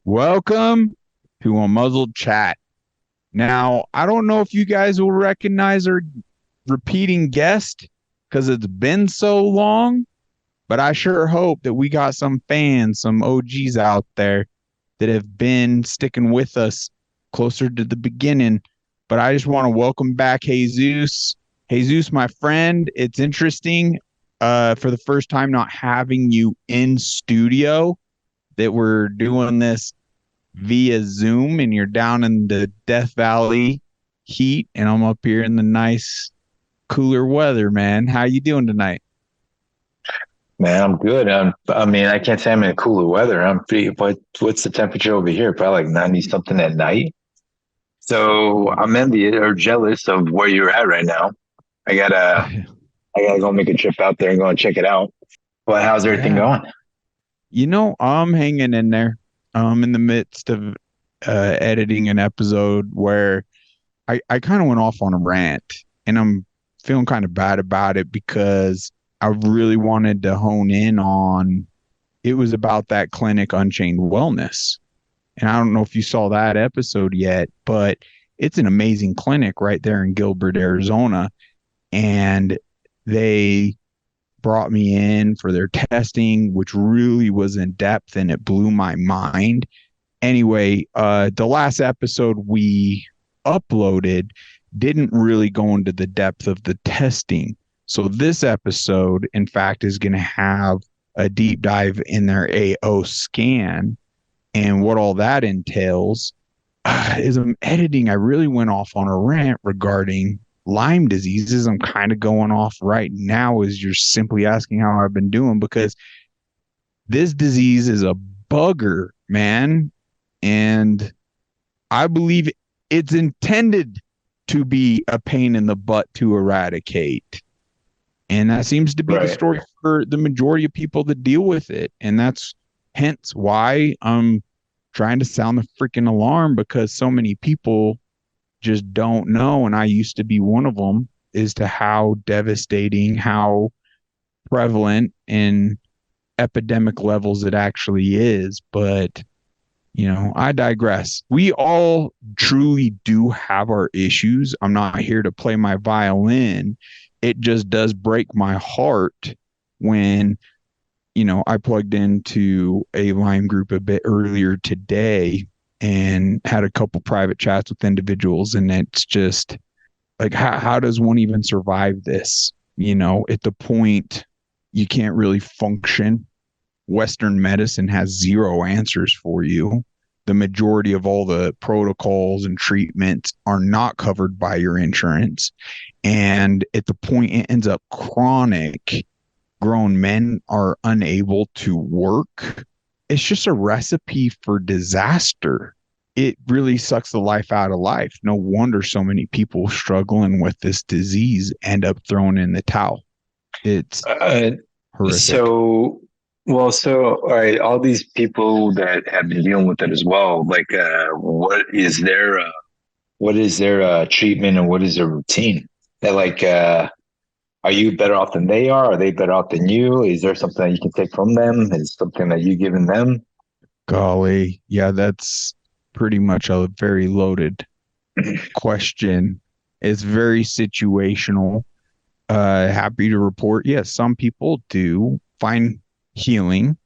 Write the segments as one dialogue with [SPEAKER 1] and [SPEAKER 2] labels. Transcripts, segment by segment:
[SPEAKER 1] Welcome to a muzzled chat. Now, I don't know if you guys will recognize our repeating guest because it's been so long, but I sure hope that we got some fans, some OGs out there that have been sticking with us closer to the beginning. But I just want to welcome back Jesus. Jesus, my friend, it's interesting for the first time not having you in studio that we're doing this via Zoom and you're down in the Death Valley heat and I'm up here in the nice cooler weather, man. How you doing tonight?
[SPEAKER 2] Man, I'm good. I mean, I can't say I'm in cooler weather. I'm pretty, what's the temperature over here? Probably like 90 something at night. So I'm envious or jealous of where you're at right now. I gotta, I gotta go make a trip out there and go and check it out. But how's everything
[SPEAKER 1] Yeah.
[SPEAKER 2] going?
[SPEAKER 1] I'm hanging in there. I'm in the midst of editing an episode where I kind of went off on a rant and I'm feeling kind of bad about it because I really wanted to hone in on it was about that clinic Unchained Wellness. And I don't know if you saw that episode yet, but it's an amazing clinic right there in Gilbert, Arizona. And they brought me in for their testing, which really was in depth and it blew my mind. Anyway, the last episode we uploaded didn't really go into the depth of the testing. So this episode, in fact, is going to have a deep dive in their AO scan and what all that entails. Is I'm editing. I really went off on a rant regarding Lyme diseases. I'm kind of going off right now as you're simply asking how I've been doing because this disease is a bugger, man. And I believe it's intended to be a pain in the butt to eradicate. And that seems to be the
[SPEAKER 2] Right.
[SPEAKER 1] story for the majority of people that deal with it. And that's hence why I'm trying to sound the freaking alarm because so many people just don't know. And I used to be one of them as to how devastating, how prevalent in epidemic levels it actually is. But I digress. We all truly do have our issues. I'm not here to play my violin. It just does break my heart when, I plugged into a Lyme group a bit earlier today and had a couple private chats with individuals. And it's just like, how does one even survive this? At the point you can't really function. Western medicine has zero answers for you. The majority of all the protocols and treatments are not covered by your insurance. And at the point it ends up chronic, grown men are unable to work. It's just a recipe for disaster. It really sucks the life out of life. No wonder so many people struggling with this disease end up thrown in the towel. It's
[SPEAKER 2] Uh,
[SPEAKER 1] horrific.
[SPEAKER 2] so, all right, all these people that have been dealing with it as well, like, what is their treatment and what is their routine? That like, are you better off than they are? Are they better off than you? Is there something that you can take from them? Is something that you giving them?
[SPEAKER 1] Golly, yeah, that's pretty much a very loaded question. It's very situational. Happy to report, yes, some people do find healing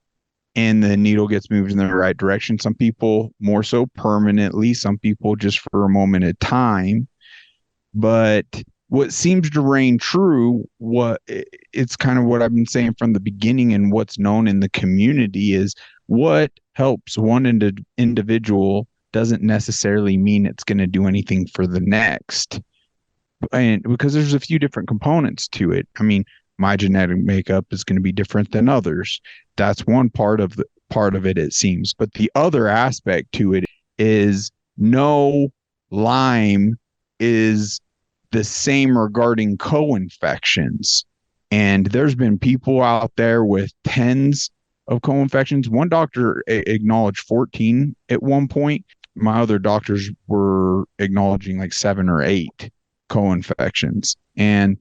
[SPEAKER 1] and the needle gets moved in the right direction. Some people more so permanently, some people just for a moment at time. But what seems to reign true, it's kind of what I've been saying from the beginning and what's known in the community is what helps one individual doesn't necessarily mean it's going to do anything for the next. And because there's a few different components to it. I mean, my genetic makeup is going to be different than others. That's one part of it, it seems. But the other aspect to it is no Lyme is the same regarding co-infections. And there's been people out there with tens of co-infections. One doctor acknowledged 14 at one point. My other doctors were acknowledging like 7 or 8 co-infections. And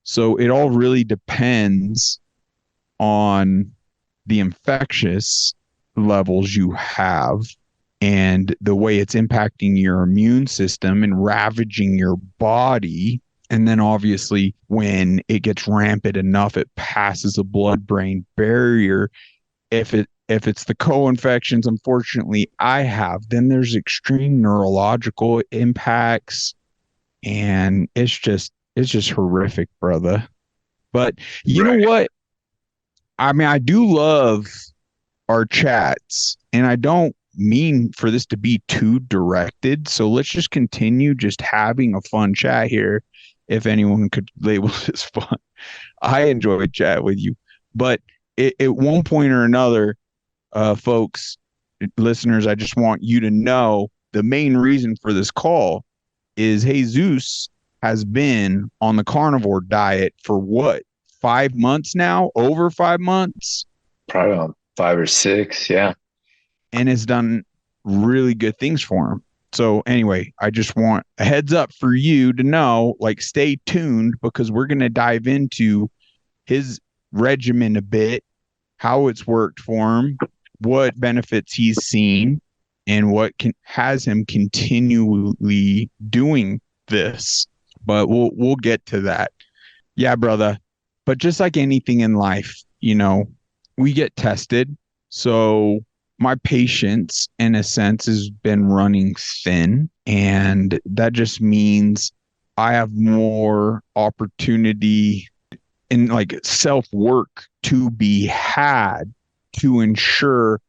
[SPEAKER 1] so it all really depends on the infectious levels you have and the way it's impacting your immune system and ravaging your body. And then obviously when it gets rampant enough, it passes a blood-brain barrier. If it's the co-infections, unfortunately, I have, then there's extreme neurological impacts, and it's just horrific, brother. But you know
[SPEAKER 2] Right.
[SPEAKER 1] what? I mean, I do love our chats, and I don't mean for this to be too directed. So let's just continue just having a fun chat here, if anyone could label this fun. I enjoy chat with you, but at one point or another, folks, listeners, I just want you to know the main reason for this call is Jesus has been on the carnivore diet for what, 5 months now? Over 5 months?
[SPEAKER 2] Probably around 5 or 6. Yeah.
[SPEAKER 1] And has done really good things for him. So anyway, I just want a heads up for you to know, like, stay tuned because we're going to dive into his regimen a bit, how it's worked for him, what benefits he's seen, and what has him continually doing this. But we'll get to that. Yeah, brother. But just like anything in life, we get tested. So my patience, in a sense, has been running thin. And that just means I have more opportunity and like self work to be had to ensure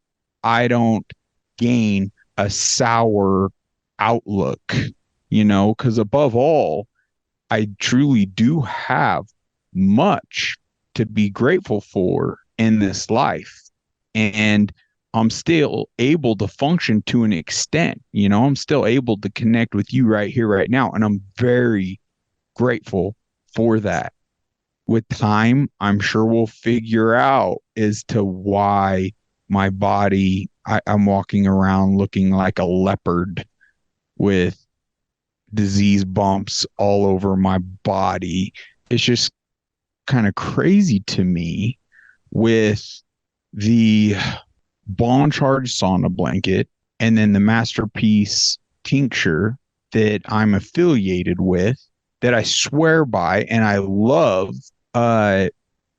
[SPEAKER 1] I don't gain a sour outlook, because above all, I truly do have much to be grateful for in this life. And I'm still able to function to an extent. I'm still able to connect with you right here, right now. And I'm very grateful for that. With time, I'm sure we'll figure out as to why my body, I'm walking around looking like a leopard with disease bumps all over my body. It's just kind of crazy to me with the bond charge sauna blanket and then the masterpiece tincture that I'm affiliated with that I swear by and I love. Uh,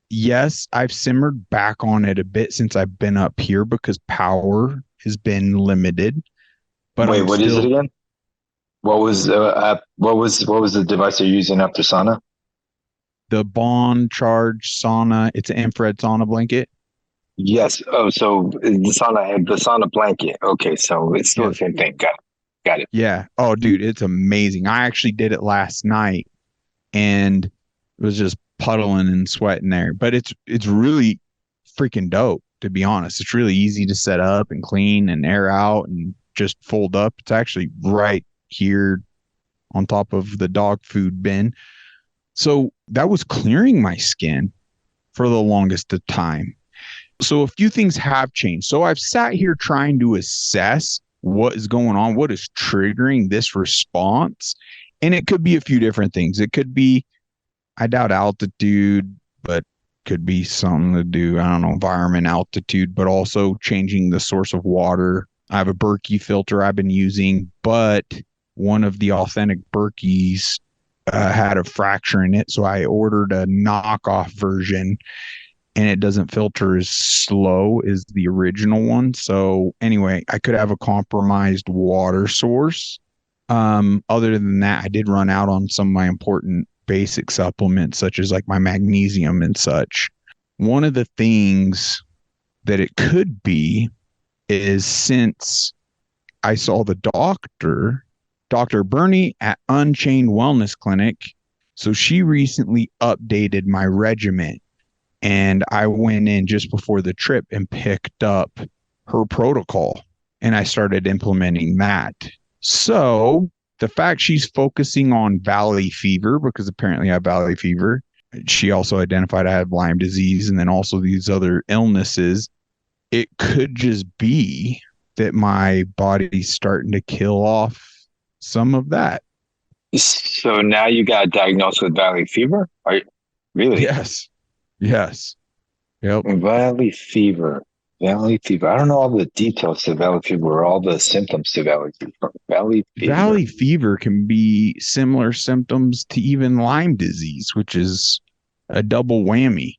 [SPEAKER 1] yes, I've simmered back on it a bit since I've been up here because power has been limited, but
[SPEAKER 2] Wait,
[SPEAKER 1] I'm
[SPEAKER 2] what is it
[SPEAKER 1] still
[SPEAKER 2] again? What was the device you're using after sauna?
[SPEAKER 1] the bond charge sauna. It's an infrared sauna blanket.
[SPEAKER 2] Yes. Oh, so the sauna blanket. Okay, so it's still the
[SPEAKER 1] Yes.
[SPEAKER 2] same thing. Got it. Got it.
[SPEAKER 1] Yeah. Oh, dude, it's amazing. I actually did it last night and it was just puddling and sweating there. But it's really freaking dope, to be honest. It's really easy to set up and clean and air out and just fold up. It's actually right here on top of the dog food bin. So that was clearing my skin for the longest of time. So a few things have changed. So I've sat here trying to assess what is going on, what is triggering this response. And it could be a few different things. It could be, I doubt altitude, but could be something to do, I don't know, environment, altitude, but also changing the source of water. I have a Berkey filter I've been using, but one of the authentic Berkeys had a fracture in it. So I ordered a knockoff version and it doesn't filter as slow as the original one. So anyway, I could have a compromised water source. Other than that, I did run out on some of my important basic supplements, such as like my magnesium and such. One of the things that it could be is since I saw the doctor, Dr. Bernie at Unchained Wellness Clinic. So she recently updated my regimen and I went in just before the trip and picked up her protocol and I started implementing that. So the fact she's focusing on valley fever, because apparently I have valley fever, she also identified I had Lyme disease and then also these other illnesses. It could just be that my body's starting to kill off some of that.
[SPEAKER 2] So now you got diagnosed with valley fever? Are you really?
[SPEAKER 1] Yes. Yes. Yep.
[SPEAKER 2] Valley fever. Valley fever. I don't know all the details to valley fever or all the symptoms to valley fever. Valley fever.
[SPEAKER 1] Valley fever can be similar symptoms to even Lyme disease, which is a double whammy.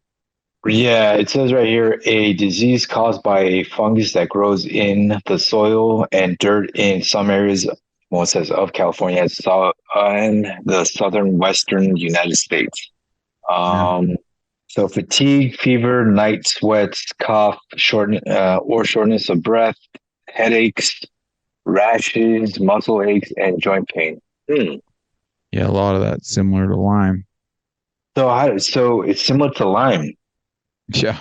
[SPEAKER 2] Yeah, it says right here a disease caused by a fungus that grows in the soil and dirt in some areas. Well, it says of California, and the southern western United States.
[SPEAKER 1] Yeah.
[SPEAKER 2] Um, so fatigue, fever, night sweats, cough, or shortness of breath, headaches, rashes, muscle aches, and joint pain. Hmm.
[SPEAKER 1] Yeah, a lot of that's similar to Lyme.
[SPEAKER 2] So it's similar to Lyme.
[SPEAKER 1] Yeah.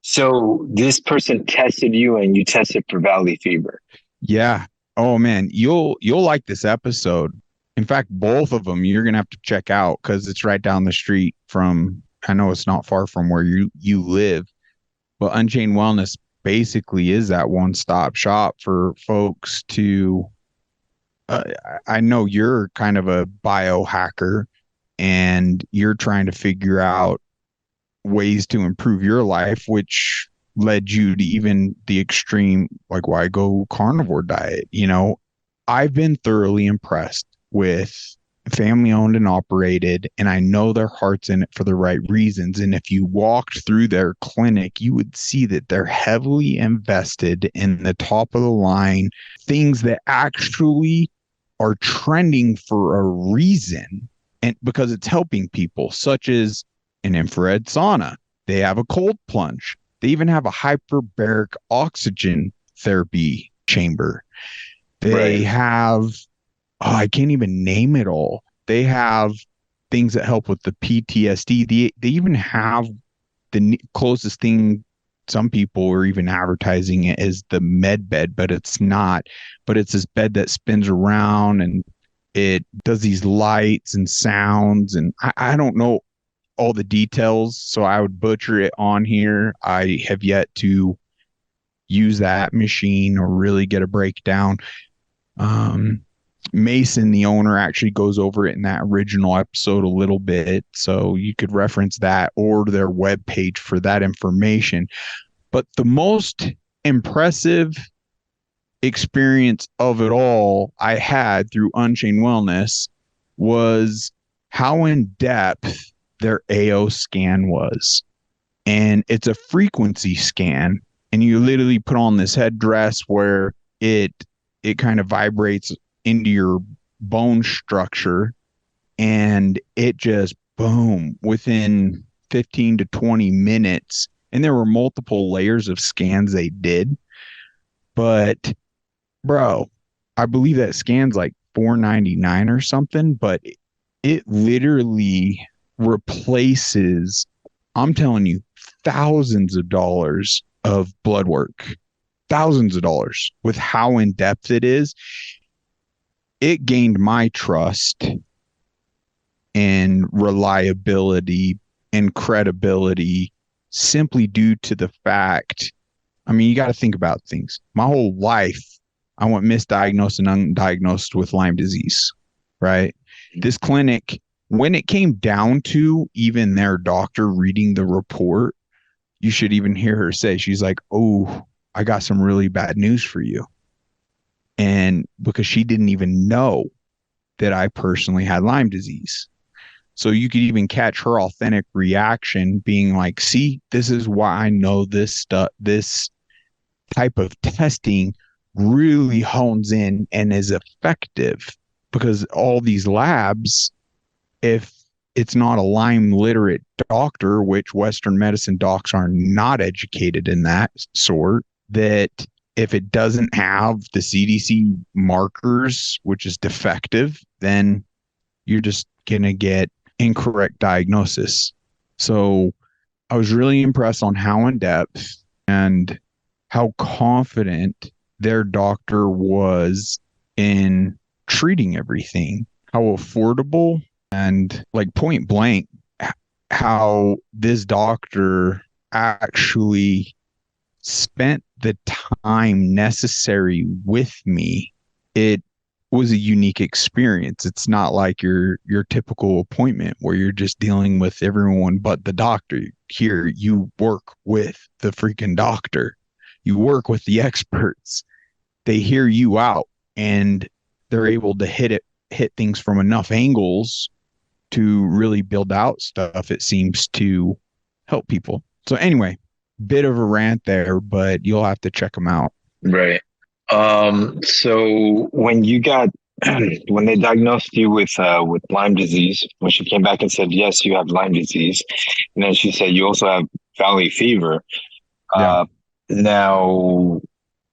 [SPEAKER 2] So this person tested you and you tested for valley fever.
[SPEAKER 1] Yeah. Oh man, you'll like this episode. In fact, both of them you're gonna have to check out because it's right down the street from. I know it's not far from where you live, but Unchained Wellness basically is that one stop shop for folks to. I know you're kind of a biohacker, and you're trying to figure out ways to improve your life, which led you to even the extreme, like why go carnivore diet? I've been thoroughly impressed with family owned and operated, and I know their heart's in it for the right reasons. And if you walked through their clinic, you would see that they're heavily invested in the top of the line things that actually are trending for a reason, and because it's helping people, such as an infrared sauna. They have a cold plunge. They even have a hyperbaric oxygen therapy chamber. They
[SPEAKER 2] Right.
[SPEAKER 1] have, I can't even name it all. They have things that help with the PTSD. They even have the closest thing. Some people are even advertising it as the med bed, but it's not. But it's this bed that spins around and it does these lights and sounds. And I don't know all the details, so I would butcher it on here. I have yet to use that machine or really get a breakdown. Um, Mason, the owner, actually goes over it in that original episode a little bit, so you could reference that or their webpage for that information. But the most impressive experience of it all I had through Unchained Wellness was how in depth their AO scan was. And it's a frequency scan. And you literally put on this headdress where it kind of vibrates into your bone structure, and it just boom within 15 to 20 minutes. And there were multiple layers of scans they did. But bro, I believe that scan's like 4.99 or something, but it literally replaces, I'm telling you, thousands of dollars of blood work, thousands of dollars with how in depth it is. It gained my trust and reliability and credibility simply due to the fact. I mean, you got to think about things. My whole life, I went misdiagnosed and undiagnosed with Lyme disease, right? This clinic, when it came down to even their doctor reading the report, you should even hear her say, she's like, "Oh, I got some really bad news for you." And because she didn't even know that I personally had Lyme disease. So you could even catch her authentic reaction being like, "See, this is why I know this stuff, this type of testing really hones in and is effective, because all these labs, if it's not a Lyme literate doctor, which Western medicine docs are not educated in that sort, that if it doesn't have the CDC markers, which is defective, then you're just going to get incorrect diagnosis." So I was really impressed on how in depth and how confident their doctor was in treating everything, how affordable, and like point blank, how this doctor actually spent the time necessary with me. It was a unique experience. It's not like your typical appointment where you're just dealing with everyone but the doctor. Here you work with the freaking doctor. you work with the experts, they hear you out and they're able to hit things from enough angles to really build out stuff. It seems to help people. So anyway, bit of a rant there, but you'll have to check them out.
[SPEAKER 2] Right. So when you got when they diagnosed you with Lyme disease, when she came back and said, yes, you have Lyme disease, and then she said you also have valley fever.
[SPEAKER 1] Yeah.
[SPEAKER 2] Uh, Now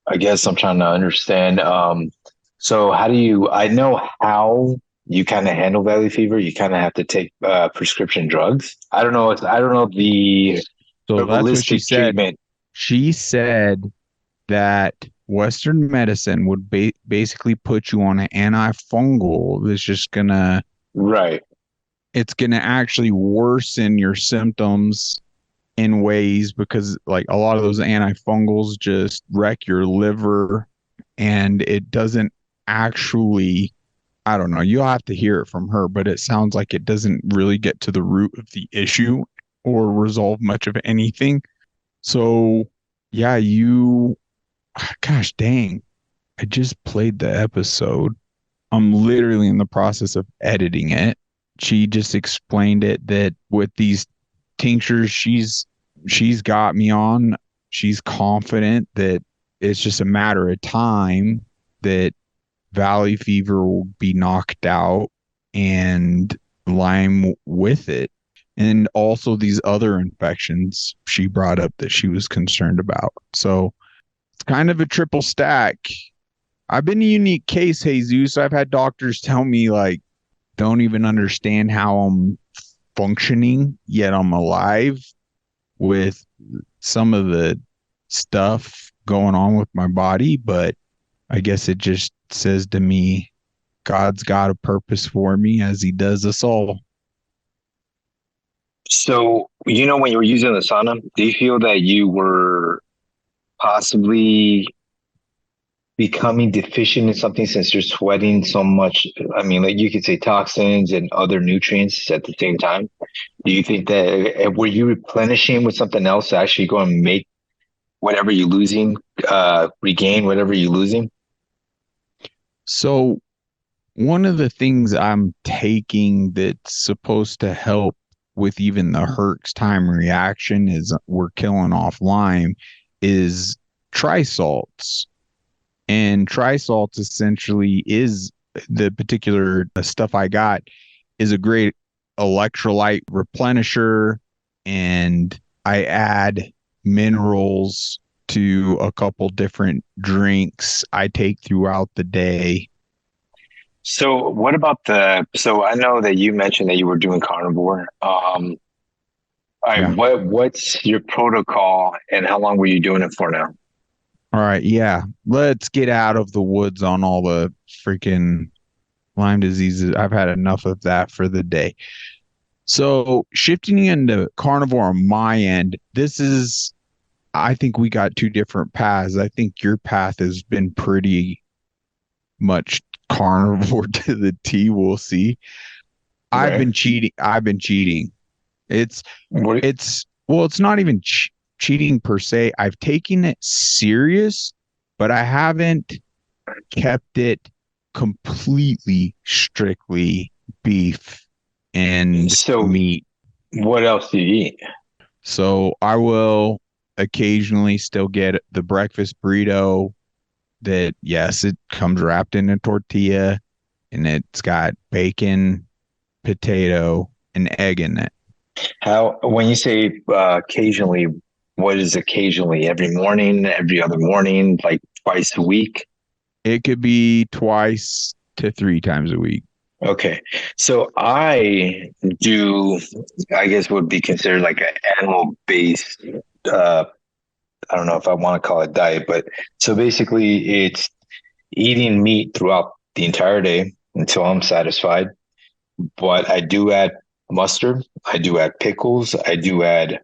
[SPEAKER 2] I guess I'm trying to understand. So how do you, I know how you kind of handle valley fever. You kind of have to take prescription drugs. I don't know the
[SPEAKER 1] So that's what she
[SPEAKER 2] holistic
[SPEAKER 1] said.
[SPEAKER 2] treatment.
[SPEAKER 1] She said that Western medicine would basically put you on an antifungal that's just gonna,
[SPEAKER 2] Right.
[SPEAKER 1] it's gonna actually worsen your symptoms in ways because like a lot of those antifungals just wreck your liver and it doesn't actually, I don't know, you'll have to hear it from her, but it sounds like it doesn't really get to the root of the issue or resolve much of anything. So yeah, gosh dang, I just played the episode. I'm literally in the process of editing it. She just explained it that with these tinctures she's got me on, she's confident that it's just a matter of time that valley fever will be knocked out and Lyme with it. And also these other infections she brought up that she was concerned about. So it's kind of a triple stack. I've been a unique case, Jesus. I've had doctors tell me like don't even understand how I'm functioning, yet I'm alive with some of the stuff going on with my body. But I guess it just says to me, God's got a purpose for me as he does us all.
[SPEAKER 2] So, you know, when you were using the sauna, do you feel that you were possibly becoming deficient in something since you're sweating so much? I mean, like you could say toxins and other nutrients at the same time. Do you think that were you replenishing with something else to actually go and make whatever you're losing, regain whatever you're losing?
[SPEAKER 1] So one of the things I'm taking that's supposed to help with even the Herx time reaction is we're killing off Lyme is trisalts. And trisalts essentially is the particular stuff I got is a great electrolyte replenisher. And I add minerals to a couple different drinks I take throughout the day.
[SPEAKER 2] So what about so I know that you mentioned that you were doing carnivore. All right,
[SPEAKER 1] Yeah.
[SPEAKER 2] what's your protocol and how long were you doing it for now?
[SPEAKER 1] All right. Yeah. Let's get out of the woods on all the freaking Lyme diseases. I've had enough of that for the day. So shifting into carnivore on my end, I think we got two different paths. I think your path has been pretty much carnivore to the T. We'll see. I've
[SPEAKER 2] Okay.
[SPEAKER 1] been cheating. I've been cheating. It's,
[SPEAKER 2] What
[SPEAKER 1] well, it's not even cheating per se. I've taken it serious, but I haven't kept it completely strictly beef and
[SPEAKER 2] so
[SPEAKER 1] meat.
[SPEAKER 2] what else do you eat?
[SPEAKER 1] So I will occasionally still get the breakfast burrito that, yes, it comes wrapped in a tortilla and it's got bacon, potato, and egg in it.
[SPEAKER 2] How when you say occasionally, what is occasionally? Every morning, every other morning, like twice a week?
[SPEAKER 1] It could be twice to three times a week.
[SPEAKER 2] Okay. So I do, I guess would be considered like an animal based I don't know if I want to call it diet, but so basically it's eating meat throughout the entire day until I'm satisfied. But I do add mustard, I do add pickles, I do add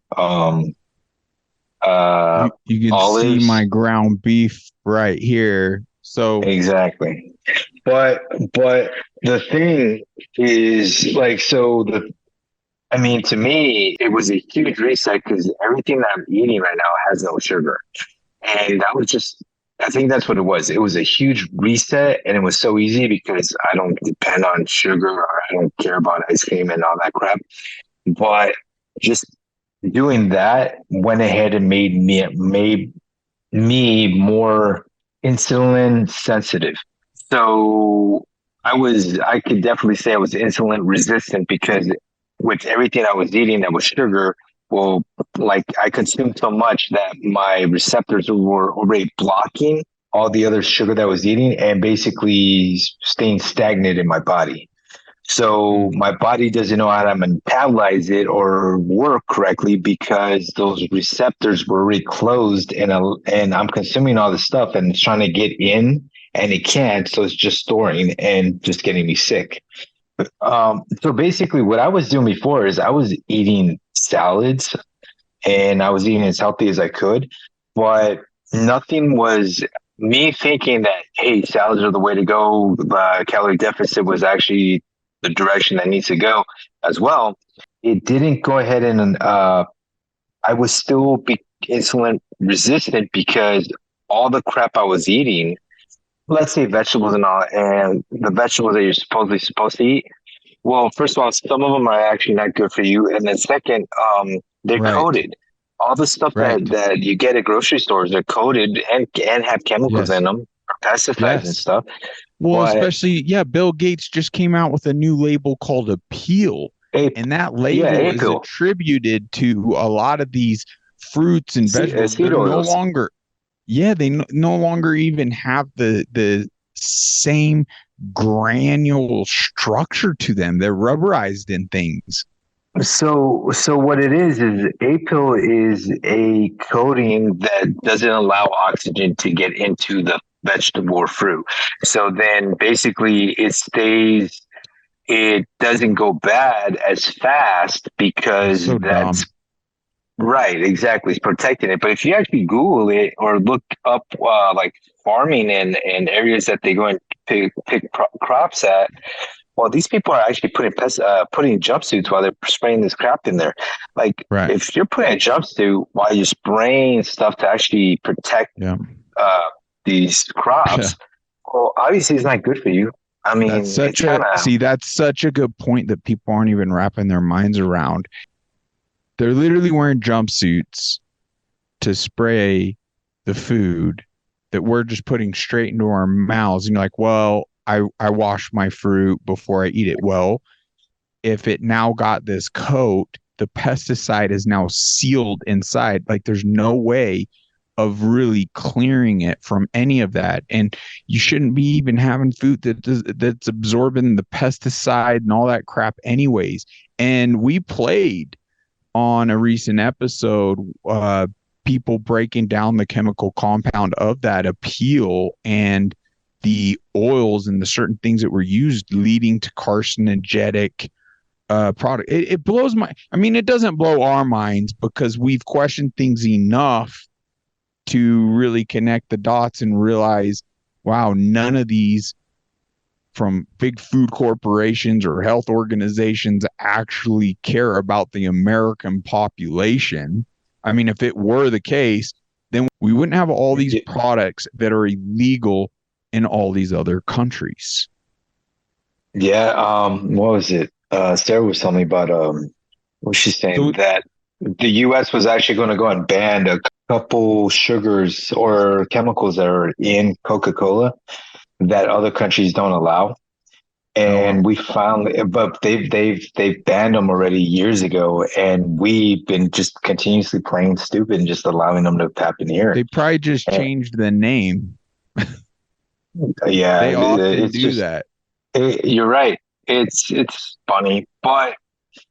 [SPEAKER 2] uh
[SPEAKER 1] You can see my
[SPEAKER 2] olives.
[SPEAKER 1] ground beef right here. So
[SPEAKER 2] Exactly. But but the thing is like so the I mean to me it was a huge reset because everything that I'm eating right now has no sugar. And that was just, I think that's what it was. It was a huge reset, and it was so easy because I don't depend on sugar, or I don't care about ice cream and all that crap. But just doing that went ahead and made me more insulin sensitive. So I could definitely say I was insulin resistant because with everything I was eating that was sugar, well, like I consumed so much that my receptors were already blocking all the other sugar that I was eating and basically staying stagnant in my body. So
[SPEAKER 1] Mm.
[SPEAKER 2] my body doesn't know how to metabolize it or work correctly because those receptors were already closed, and I'm consuming all this stuff and it's trying to get in and it can't. So it's just storing and just getting me sick. So basically, what I was doing before is I was eating salads and I was eating as healthy as I could, but nothing was me thinking that, hey, salads are the way to go. Calorie deficit was actually the direction that needs to go as well. It didn't go ahead and I was still insulin resistant because all the crap I was eating, let's say vegetables and all, and the vegetables that you're supposed to eat, well, first of all, some of them are actually not good for you, and then second, they're
[SPEAKER 1] Right.
[SPEAKER 2] coated. All the stuff that
[SPEAKER 1] Right.
[SPEAKER 2] that you get at grocery stores are coated and have chemicals in
[SPEAKER 1] Yes.
[SPEAKER 2] them, pesticides and
[SPEAKER 1] Yes.
[SPEAKER 2] stuff.
[SPEAKER 1] Well,
[SPEAKER 2] But
[SPEAKER 1] especially, yeah, Bill Gates just came out with a new label called a peel.
[SPEAKER 2] a
[SPEAKER 1] And that
[SPEAKER 2] yeah,
[SPEAKER 1] label is
[SPEAKER 2] April,
[SPEAKER 1] attributed to a lot of these fruits and vegetables.
[SPEAKER 2] seed
[SPEAKER 1] They're no
[SPEAKER 2] oils.
[SPEAKER 1] longer, yeah, they no longer even have the same granule structure to them. They're rubberized in things.
[SPEAKER 2] So what it is April is a coating that doesn't allow oxygen to get into the vegetable or fruit. So then basically it doesn't go bad as fast
[SPEAKER 1] That's
[SPEAKER 2] because
[SPEAKER 1] so
[SPEAKER 2] that's
[SPEAKER 1] dumb.
[SPEAKER 2] right, exactly, it's protecting it. But if you actually Google it or look up like farming and areas that they go and pick crops at, well, these people are actually putting jumpsuits while they're spraying this crap in there. Like,
[SPEAKER 1] Right.
[SPEAKER 2] if you're putting a jumpsuit while you're spraying stuff to actually protect
[SPEAKER 1] Yeah.
[SPEAKER 2] uh, these
[SPEAKER 1] Yeah.
[SPEAKER 2] crops, well, obviously it's not good for you. I
[SPEAKER 1] That's
[SPEAKER 2] mean,
[SPEAKER 1] such
[SPEAKER 2] it's
[SPEAKER 1] a
[SPEAKER 2] kind of
[SPEAKER 1] see, that's such a good point that people aren't even wrapping their minds around. They're literally wearing jumpsuits to spray the food that we're just putting straight into our mouths. And you're like, well, I wash my fruit before I eat it. Well, if it now got this coat, the pesticide is now sealed inside. Like there's no way of really clearing it from any of that. And you shouldn't be even having food that's absorbing the pesticide and all that crap anyways. And we played on a recent episode, people breaking down the chemical compound of that appeal and the oils and the certain things that were used leading to carcinogenic product. It blows my, I mean, it doesn't blow our minds because we've questioned things enough to really connect the dots and realize, wow, none of these from big food corporations or health organizations actually care about the American population. I mean, if it were the case, then we wouldn't have all these products that are illegal in all these other countries.
[SPEAKER 2] yeah. What was it? Sarah was telling me about what she's saying
[SPEAKER 1] So,
[SPEAKER 2] that the U.S. was actually going to go and ban a couple sugars or chemicals that are in Coca-Cola that other countries don't allow.
[SPEAKER 1] oh,
[SPEAKER 2] And we finally, but they've banned them already years ago, and we've been just continuously playing stupid and just allowing them to happen here.
[SPEAKER 1] they probably just
[SPEAKER 2] And
[SPEAKER 1] changed the name.
[SPEAKER 2] yeah,
[SPEAKER 1] They often
[SPEAKER 2] it's
[SPEAKER 1] do
[SPEAKER 2] just
[SPEAKER 1] that.
[SPEAKER 2] you're right. It's funny, but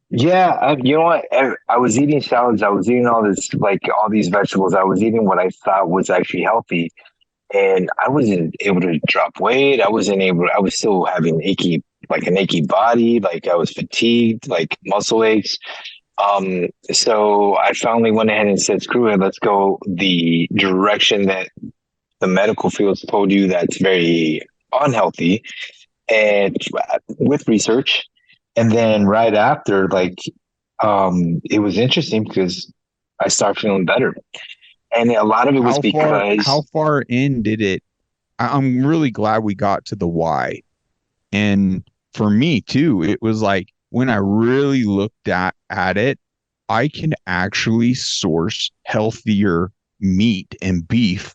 [SPEAKER 2] yeah, you know what? I was eating salads. I was eating all this, like all these vegetables. I was eating what I thought was actually healthy, and I wasn't able to drop weight. I wasn't able. I was still having an achy body. Like I was fatigued, like muscle aches. So I finally went ahead and said, "Screw it, let's go the direction that the medical fields told you that's very unhealthy." And with research, and then right after, like, it was interesting because I started feeling better. And a lot of it was
[SPEAKER 1] How
[SPEAKER 2] because,
[SPEAKER 1] far in did it? I'm really glad we got to the why. And for me too, it was like when I really looked at it, I can actually source healthier meat and beef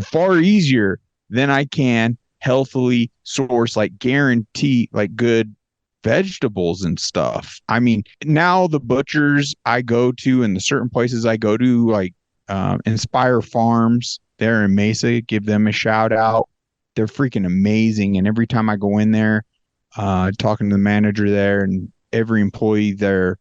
[SPEAKER 1] far easier than I can healthily source, like guarantee like good vegetables and stuff. I mean, now the butchers I go to and the certain places I go to, like Inspire Farms, they're in Mesa, give them a shout out. They're freaking amazing. And every time I go in there, talking to the manager there and every employee there,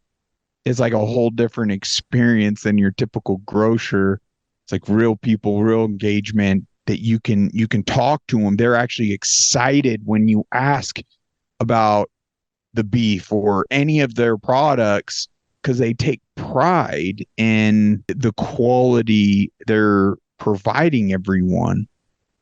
[SPEAKER 1] it's like a whole different experience than your typical grocer. It's like real people, real engagement that you can talk to them. They're actually excited when you ask about the beef or any of their products because they take pride in the quality they're providing everyone.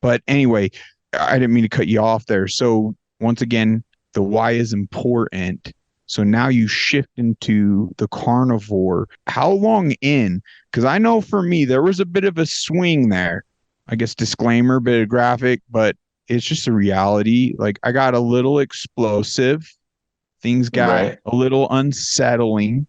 [SPEAKER 1] But anyway, I didn't mean to cut you off there. So once again, the why is important. So now you shift into the carnivore. How long in? Because I know for me, there was a bit of a swing there. I guess disclaimer, bit of graphic, but it's just a reality. Like I got a little explosive. Things got
[SPEAKER 2] right?
[SPEAKER 1] a little unsettling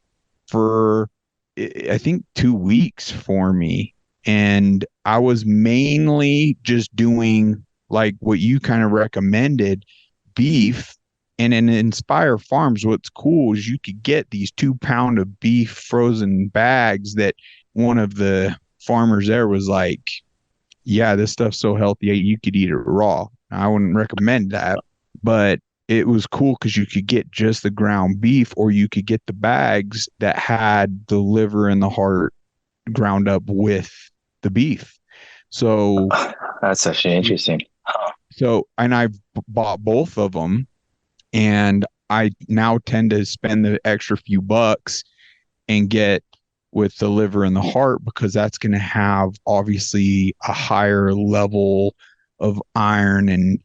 [SPEAKER 1] for, I think, 2 weeks for me. And I was mainly just doing like what you kind of recommended, beef. And in Inspire Farms, what's cool is you could get these 2 pound of beef frozen bags that one of the farmers there was like, yeah, this stuff's so healthy, you could eat it raw. I wouldn't recommend that, but it was cool because you could get just the ground beef, or you could get the bags that had the liver and the heart ground up with the beef. So,
[SPEAKER 2] That's actually interesting.
[SPEAKER 1] and I've bought both of them, and I now tend to spend the extra few bucks and get with the liver and the heart because that's going to have obviously a higher level of iron and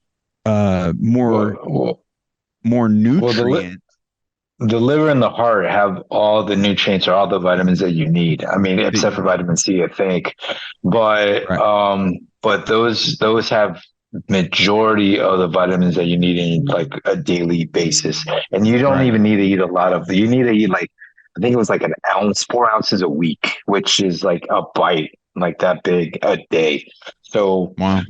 [SPEAKER 1] more
[SPEAKER 2] Well, well,
[SPEAKER 1] more
[SPEAKER 2] well,
[SPEAKER 1] nutrient.
[SPEAKER 2] the liver and the heart have all the nutrients or all the vitamins that you need. I mean,
[SPEAKER 1] That
[SPEAKER 2] except
[SPEAKER 1] you
[SPEAKER 2] for
[SPEAKER 1] need.
[SPEAKER 2] vitamin C, I think. But
[SPEAKER 1] Right,
[SPEAKER 2] those have majority of the vitamins that you need in like a daily basis. And you don't
[SPEAKER 1] right.
[SPEAKER 2] even need to eat a lot of you need to eat like I think it was like an ounce, 4 ounces a week, which is like a bite, like that big a day. So
[SPEAKER 1] Wow.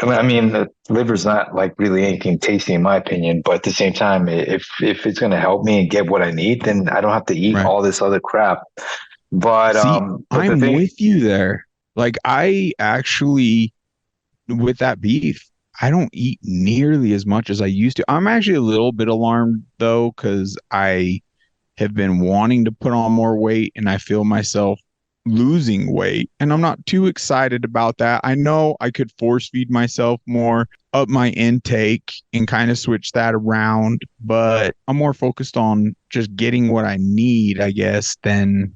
[SPEAKER 2] I mean, the liver's not like really anything tasty in my opinion, but at the same time, if it's going to help me and get what I need, then I don't have to eat
[SPEAKER 1] Right.
[SPEAKER 2] all this other crap. But
[SPEAKER 1] See,
[SPEAKER 2] but the
[SPEAKER 1] I'm
[SPEAKER 2] thing,
[SPEAKER 1] with you there. Like I actually, with that beef, I don't eat nearly as much as I used to. I'm actually a little bit alarmed though, because I have been wanting to put on more weight and I feel myself losing weight. And I'm not too excited about that. I know I could force feed myself more, up my intake and kind of switch that around, but I'm more focused on just getting what I need, I guess, than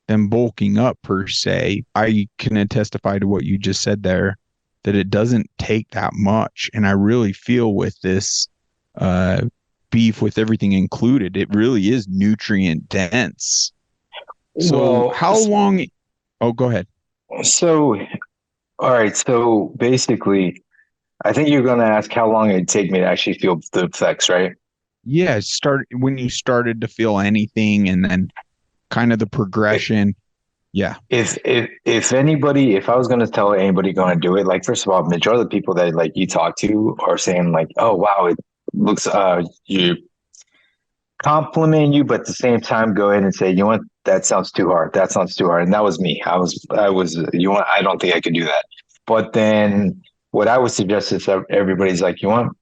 [SPEAKER 1] bulking up per se. I can testify to what you just said there that it doesn't take that much. And I really feel with this uh beef with everything included, it really is nutrient dense. So
[SPEAKER 2] well,
[SPEAKER 1] how long? Oh, go ahead.
[SPEAKER 2] so all right, so basically, I think you're going to ask how long it'd take me to actually feel the effects, right?
[SPEAKER 1] Yeah, start when you started to feel anything and then kind of the progression. Yeah,
[SPEAKER 2] If anybody, if I was going to tell anybody going to do it, like first of all, majority of the people that like you talk to are saying like, oh wow, it looks you compliment you, but at the same time, go ahead and say, you know what, that sounds too hard. That sounds too hard. And that was me. You want, I don't think I could do that. But then what I would suggest is that everybody's like, you want,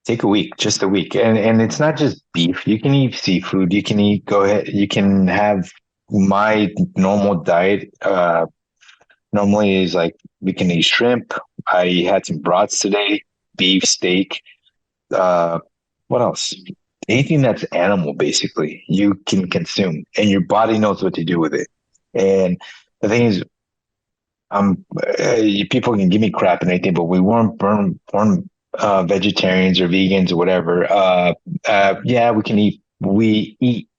[SPEAKER 2] take a week, just a week. And it's not just beef. You can eat seafood. You can eat, go ahead. You can have my normal diet. Normally is like, we can eat shrimp. I had some brats today, beef, steak, uh, what else? Anything that's animal, basically, you can consume, and your body knows what to do with it. And the thing is, people can give me crap and anything, but we weren't born vegetarians or vegans or whatever. Yeah, we eat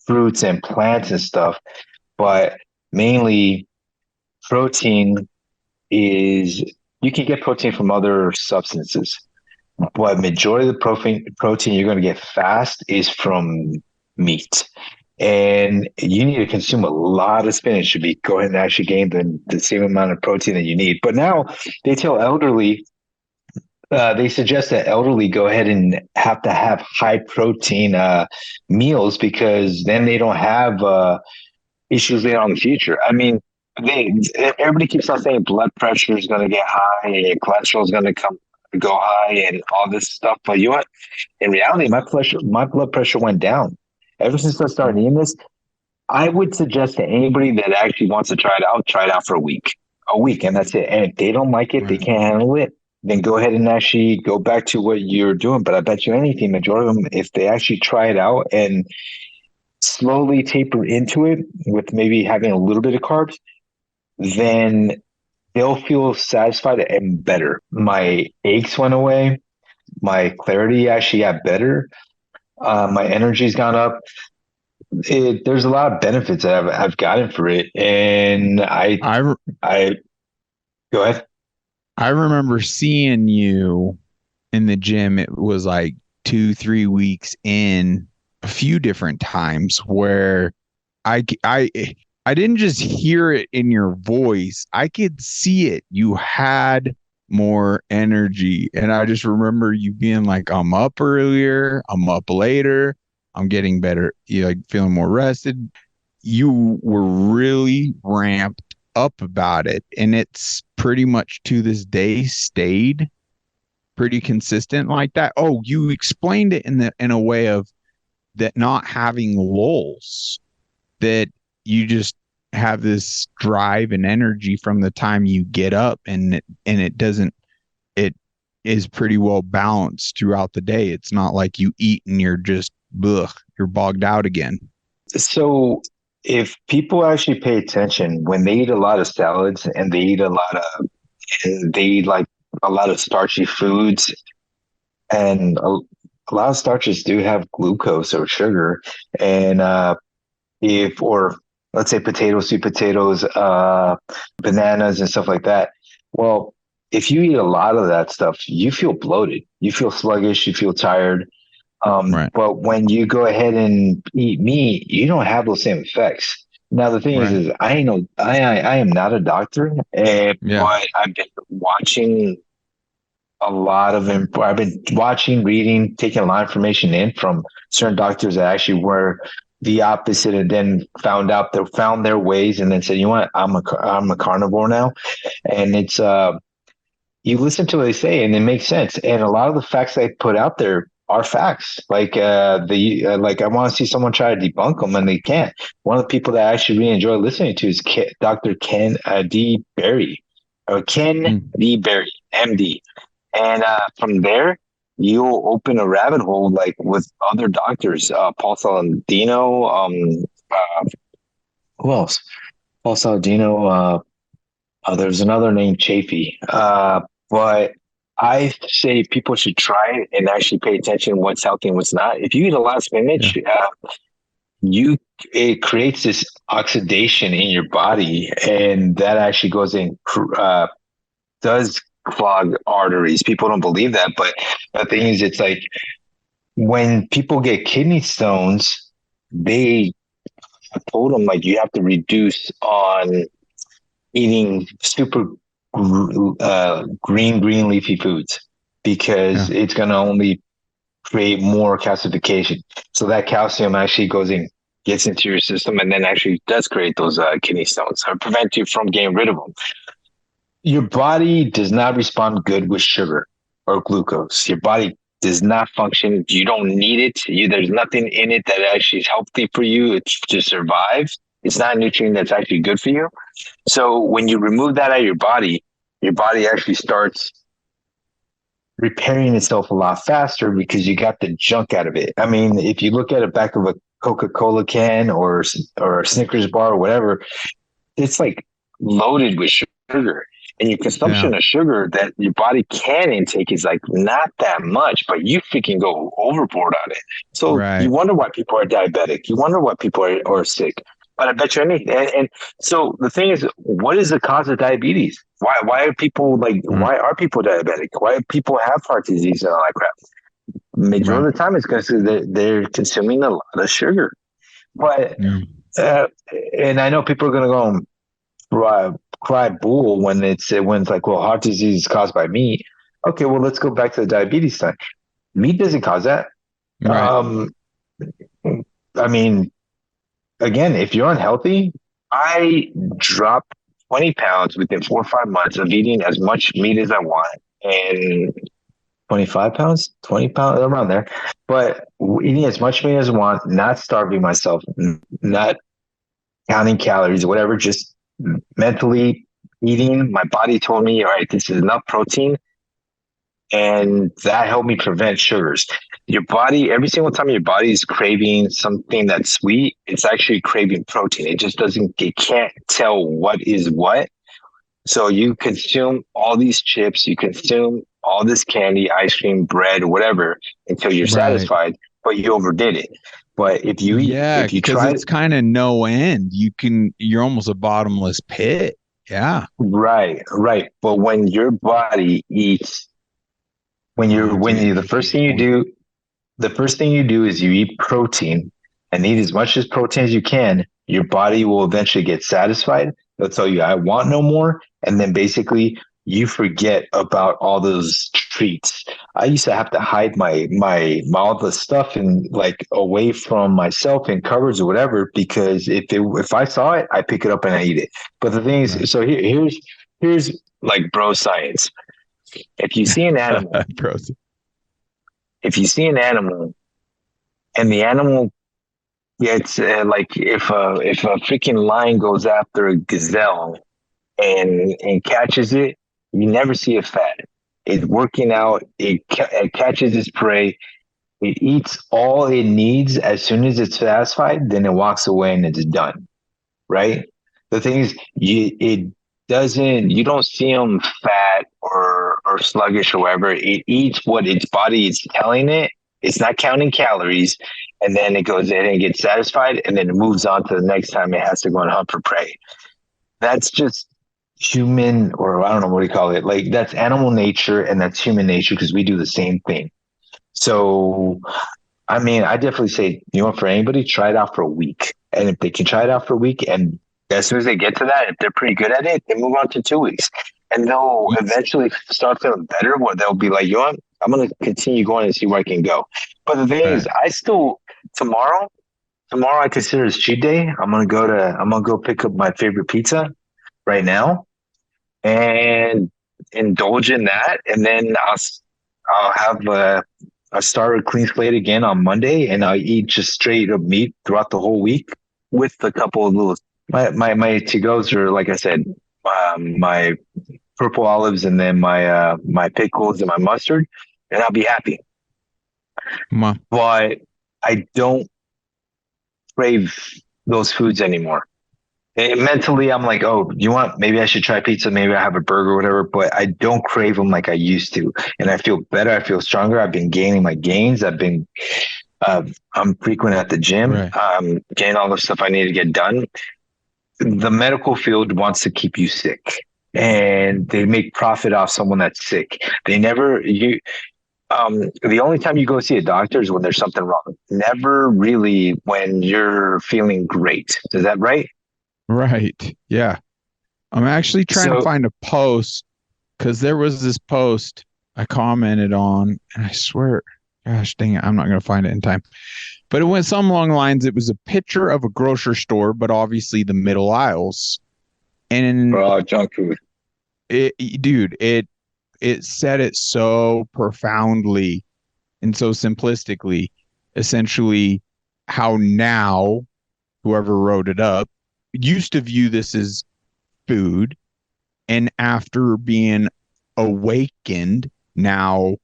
[SPEAKER 2] fruits and plants and stuff, but mainly protein is you can get protein from other substances, but majority of the protein you're going to get fast is from meat. And you need to consume a lot of spinach to be go ahead and actually gain the same amount of protein that you need. But now they tell elderly, they suggest that elderly go ahead and have to have high protein meals because then they don't have issues later on in the future. I mean, everybody keeps on saying blood pressure is going to get high and cholesterol is going to go high and all this stuff. But you know what? In reality, my blood pressure went down ever since I started eating this. I would suggest to anybody that actually wants to try it out for a week, and that's it. And if they don't like it, they
[SPEAKER 1] Right.
[SPEAKER 2] can't handle it, then go ahead and actually go back to what you're doing. But I bet you anything, majority of them, if they actually try it out and slowly taper into it with maybe having a little bit of carbs, then they'll feel satisfied and better. My aches went away. My clarity actually got better. My energy's gone up. There's a lot of benefits that I've gotten for it, and
[SPEAKER 1] I
[SPEAKER 2] I go ahead.
[SPEAKER 1] I remember seeing you in the gym. It was like 2, 3 weeks in a few different times where I I I didn't just hear it in your voice. I could see it. You had more energy. And I just remember you being like, I'm up earlier, I'm up later, I'm getting better, you like feeling more rested. You were really ramped up about it. And it's pretty much to this day stayed pretty consistent like that. Oh, you explained it in a way of that not having lulls, that you just have this drive and energy from the time you get up, and it doesn't, it is pretty well balanced throughout the day. It's not like you eat and you're just ugh, you're bogged out again.
[SPEAKER 2] So if people actually pay attention when they eat a lot of salads and they eat like a lot of starchy foods, and a lot of starches do have glucose or sugar, and if or let's say potatoes, sweet potatoes, bananas, and stuff like that. Well, if you eat a lot of that stuff, you feel bloated, you feel sluggish, you feel tired.
[SPEAKER 1] Right.
[SPEAKER 2] But when you go ahead and eat meat, you don't have those same effects. Now the thing
[SPEAKER 1] Right.
[SPEAKER 2] is I know I am not a doctor,
[SPEAKER 1] Yeah.
[SPEAKER 2] but I've been watching a lot of info. I've been watching, reading, taking a lot of information in from certain doctors that actually were the opposite, and then found their ways, and then said, you know what, I'm a carnivore now, and it's you listen to what they say, and it makes sense. And a lot of the facts they put out there are facts. Like like I want to see someone try to debunk them, and they can't. One of the people that I actually really enjoy listening to is Dr. Ken D. Berry, or Ken
[SPEAKER 1] Mm.
[SPEAKER 2] D. Berry, MD. And from there, you'll open a rabbit hole like with other doctors, Paul Saladino, who else? Paul Saladino. There's another name, Chafee. But I say people should try it and actually pay attention to what's healthy and what's not. If you eat a lot of
[SPEAKER 1] Yeah.
[SPEAKER 2] spinach, you it creates this oxidation in your body, and that actually goes in does clog arteries. People don't believe that, but the thing is, it's like when people get kidney stones, they told them like you have to reduce on eating super green leafy foods because
[SPEAKER 1] Yeah.
[SPEAKER 2] it's going to only create more calcification. So that calcium actually goes in, gets into your system, and then actually does create those kidney stones or prevent you from getting rid of them. Your body does not respond good with sugar or glucose. Your body does not function. You don't need it. There's nothing in it that actually is healthy for you. It's to survive. It's not a nutrient that's actually good for you. So when you remove that out of your body actually starts repairing itself a lot faster because you got the junk out of it. I mean, if you look at the back of a Coca-Cola can or a Snickers bar or whatever, it's like loaded with sugar. And your
[SPEAKER 1] Yeah.
[SPEAKER 2] consumption of sugar that your body can intake is like not that much, but you freaking go overboard on it. So you
[SPEAKER 1] Right.
[SPEAKER 2] wonder why people are diabetic. You wonder why people are sick. But I bet you anything. And so the thing is, what is the cause of diabetes? Why are people
[SPEAKER 1] Mm,
[SPEAKER 2] why are people diabetic? Why do people have heart disease and all that crap? Majority
[SPEAKER 1] right.
[SPEAKER 2] of the time, it's because they're consuming a lot of sugar. But
[SPEAKER 1] Yeah.
[SPEAKER 2] uh, and I know people are going to go and cry bull when it's like, well, heart disease is caused by meat. Okay, well, let's go back to the diabetes thing. Meat doesn't cause that.
[SPEAKER 1] Right.
[SPEAKER 2] Um, I mean, again, if you're unhealthy, I dropped 20 pounds within 4 or 5 months of eating as much meat as I want. And 25 pounds, 20 pounds, around there. But eating as much meat as I want, not starving myself, not counting calories, whatever, just mentally eating. My body told me, all right, this is enough protein. And that helped me prevent sugars. Your body, every single time your body is craving something that's sweet, it's actually craving protein. It just doesn't, it can't tell what is what. So you consume all these chips, you consume all this candy, ice cream, bread, whatever, until you're
[SPEAKER 1] Right.
[SPEAKER 2] satisfied, but you overdid it. But
[SPEAKER 1] Yeah,
[SPEAKER 2] if you
[SPEAKER 1] because
[SPEAKER 2] try,
[SPEAKER 1] it's kind of no end. You're almost a bottomless pit. Yeah.
[SPEAKER 2] right, right. But when your body eats,
[SPEAKER 1] Oh, that's a
[SPEAKER 2] the first
[SPEAKER 1] interesting
[SPEAKER 2] thing you
[SPEAKER 1] point.
[SPEAKER 2] do, the first thing you do is you eat protein and eat as much as protein as you can. Your body will eventually get satisfied. They'll tell you, I want no more. And then basically you forget about all those treats. I used to have to hide all the stuff and like away from myself in cupboards or whatever, because if I saw it, I pick it up and I eat it. But the thing is,
[SPEAKER 1] Right.
[SPEAKER 2] so here's like bro science. If you see an animal,
[SPEAKER 1] Gross.
[SPEAKER 2] if you see an animal and the animal gets like if a freaking lion goes after a gazelle and catches it, you never see it fat. It's working out. It catches its prey. It eats all it needs. As soon as it's satisfied, then it walks away and it's done. Right. The thing is, it doesn't. You don't see them fat or sluggish or whatever. It eats what its body is telling it. It's not counting calories, and then it goes in and gets satisfied, and then it moves on to the next time it has to go and hunt for prey. That's just human, or I don't know what do you call it. Like that's animal nature, and that's human nature because we do the same thing. So I mean, I definitely say, for anybody, try it out for a week. And if they can try it out for a week, and as soon as they get to that, if they're pretty good at it, they move on to 2 weeks. And they'll eventually start feeling better where they'll be like, I'm going to continue going and see where I can go. But the thing is,
[SPEAKER 1] Right.
[SPEAKER 2] tomorrow, tomorrow I consider it's cheat day. I'm going to go pick up my favorite pizza right now and indulge in that. And then I'll have I start a clean slate again on Monday, and I eat just straight up meat throughout the whole week with a couple of little my to goes are like I said, my purple olives and then my pickles and my mustard, and I'll be happy.
[SPEAKER 1] Ma.
[SPEAKER 2] But I don't crave those foods anymore. And mentally, I'm like, oh, you want? Maybe I should try pizza. Maybe I have a burger, or whatever. But I don't crave them like I used to, and I feel better. I feel stronger. I've been gaining my gains. I'm frequent at the gym,
[SPEAKER 1] Right.
[SPEAKER 2] getting all the stuff I need to get done. The medical field wants to keep you sick, and they make profit off someone that's sick. They never you. The only time you go see a doctor is when there's something wrong. Never really when you're feeling great. Is that right?
[SPEAKER 1] Right. Yeah. I'm actually trying to
[SPEAKER 2] So,
[SPEAKER 1] find a post because there was this post I commented on, and I swear, gosh dang it, I'm not going to find it in time. But it went some along the lines. It was a picture of a grocery store, but obviously the middle aisles. And
[SPEAKER 2] junk food.
[SPEAKER 1] dude, it said it so profoundly and so simplistically, essentially how now whoever wrote it up used to view this as food, and after being awakened now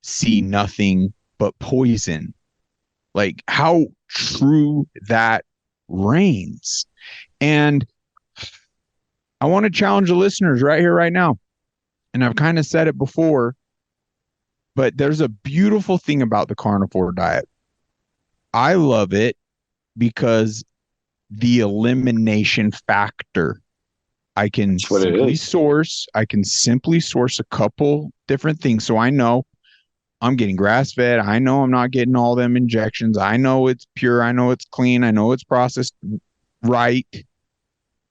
[SPEAKER 1] see nothing but poison. Like how true that reigns. And I want to challenge the listeners right here, right now. And I've kind of said it before, but there's a beautiful thing about the carnivore diet. I love it because the elimination factor. I can
[SPEAKER 2] That's what it
[SPEAKER 1] simply
[SPEAKER 2] is.
[SPEAKER 1] source, I can simply source a couple different things. So I know I'm getting grass fed. I know I'm not getting all them injections. I know it's pure. I know it's clean. I know it's processed right.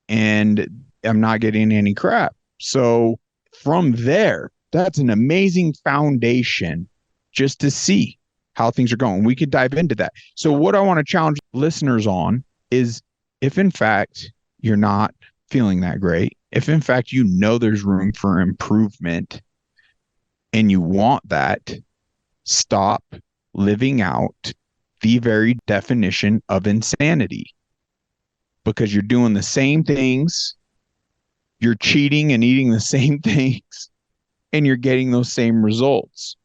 [SPEAKER 1] And I'm not getting any crap. So from there, that's an amazing foundation just to see how things are going. We could dive into that. So, what I want to challenge listeners on is if in fact you're not feeling that great, if in fact you know there's room for improvement and you want that, stop living out the very definition of insanity because you're doing the same things, you're cheating and eating the same things, and you're getting those same results.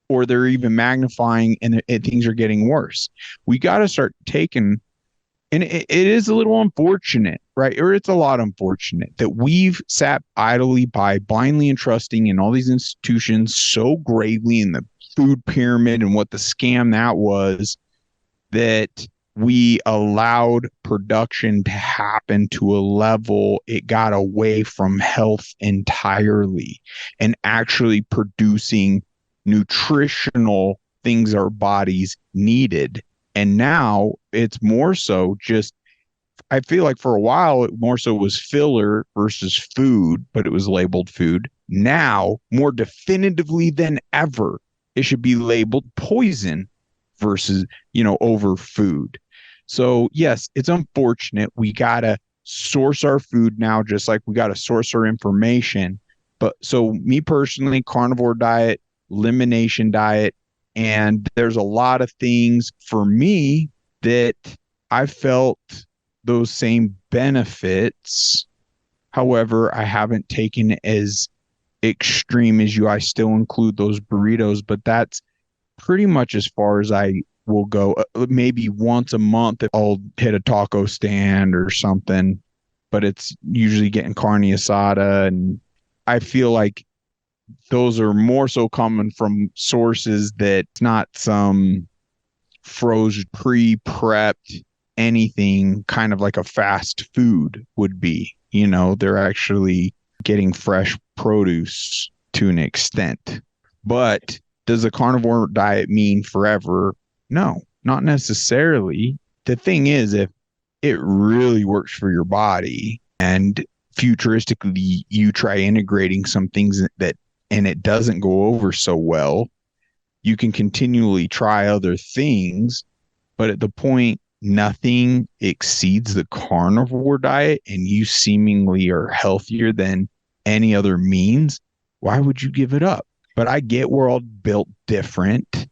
[SPEAKER 1] Or they're even magnifying and things are getting worse. We got to start taking, and it is a little unfortunate, right? Or it's a lot unfortunate that we've sat idly by, blindly entrusting in all these institutions so gravely in the food pyramid and what the scam that was, that we allowed production to happen to a level it got away from health entirely and actually producing nutritional things our bodies needed. And now it's more so just, I feel like for a while it more so was filler versus food, but it was labeled food. Now, more definitively than ever, it should be labeled poison versus, over food. So yes, it's unfortunate. We got to source our food now, just like we got to source our information. But so me personally, carnivore diet, elimination diet, and there's a lot of things for me that I felt those same benefits. However, I haven't taken as extreme as you. I still include those burritos, but that's pretty much as far as I will go. Maybe once a month, I'll hit a taco stand or something, but it's usually getting carne asada. And I feel like those are more so coming from sources that's not some frozen, pre-prepped anything, kind of like a fast food would be. They're actually getting fresh produce to an extent. But does a carnivore diet mean forever? No, not necessarily. The thing is, if it really works for your body and futuristically you try integrating some things that and it doesn't go over so well, you can continually try other things. But at the point nothing exceeds the carnivore diet and you seemingly are healthier than any other means, why would you give it up? But I get we're all built different,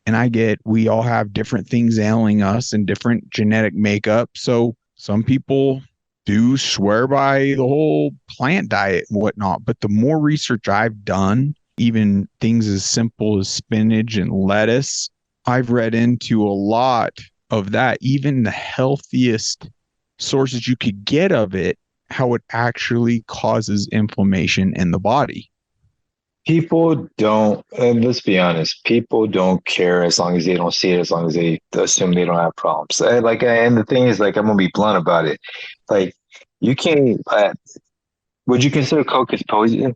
[SPEAKER 1] and I get we all have different things ailing us and different genetic makeup. So some people do swear by the whole plant diet and whatnot. But the more research I've done, even things as simple as spinach and lettuce, I've read into a lot of that, even the healthiest sources you could get of it, how it actually causes inflammation in the body.
[SPEAKER 2] People don't, and let's be honest, people don't care as long as they don't see it, as long as they assume they don't have problems. And the thing is, like, I'm gonna be blunt about it. Like, you can't, would you consider Coke as poison?